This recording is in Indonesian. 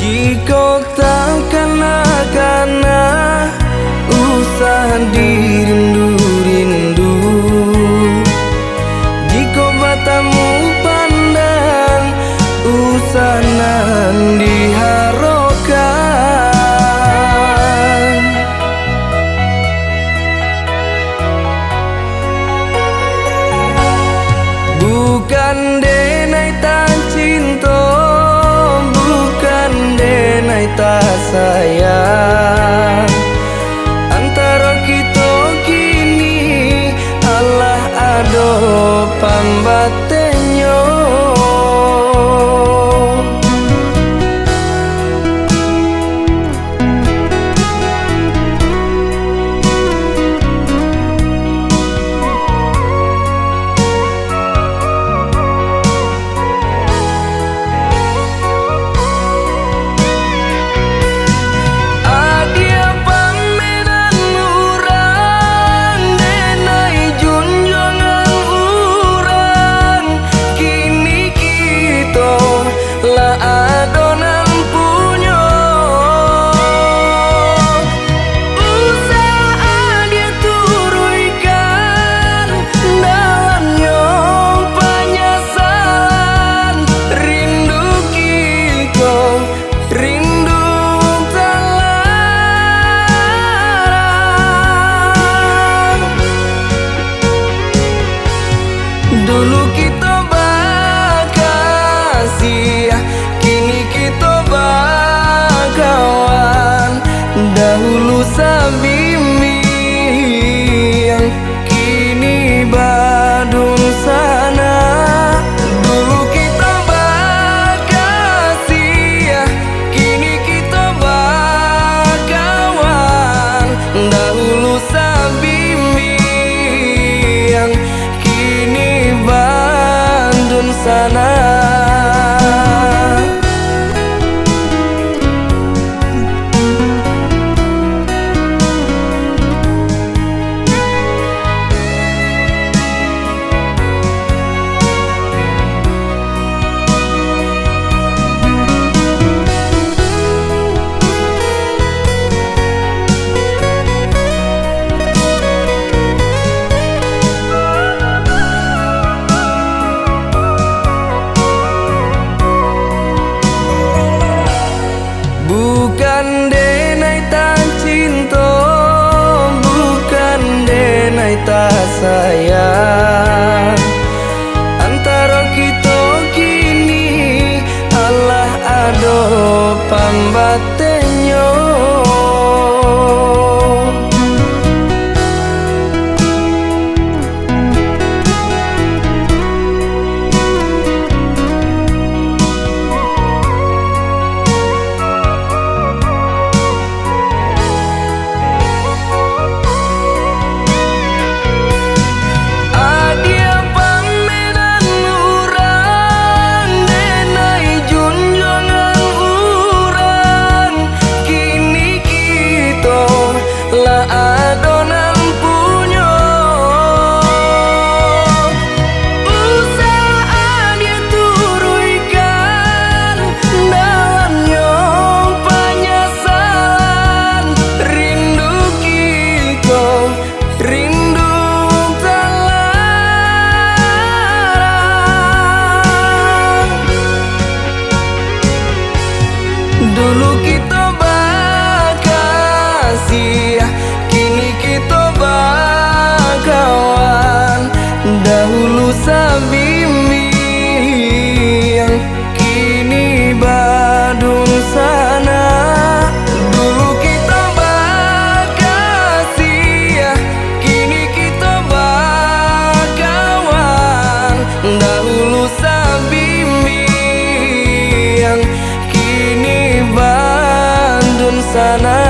Jika tak kena usah dirindu-rindu, jika matamu pandang usah nan diharapkan. Bukan denai tak cinta, tak sayang, antara kita kini Allah ada pambatenyo. Dulu kita bakasih, kini kita bakawan. Dahulu sabimbing, kini badung sana. Dulu kita bakasih, kini kita bakawan. Dahulu sabimbing, Bandung sana. Bukan denai tak cinta, bukan denai tak sayang, antara kita kini Allah ada pambatenyo. Dulu kita bakasih, kini kita bakawan. Dahulu sabimbing, kini badung sana. Dulu kita bakasih, kini kita bakawan. Dahulu sabimbing, sana.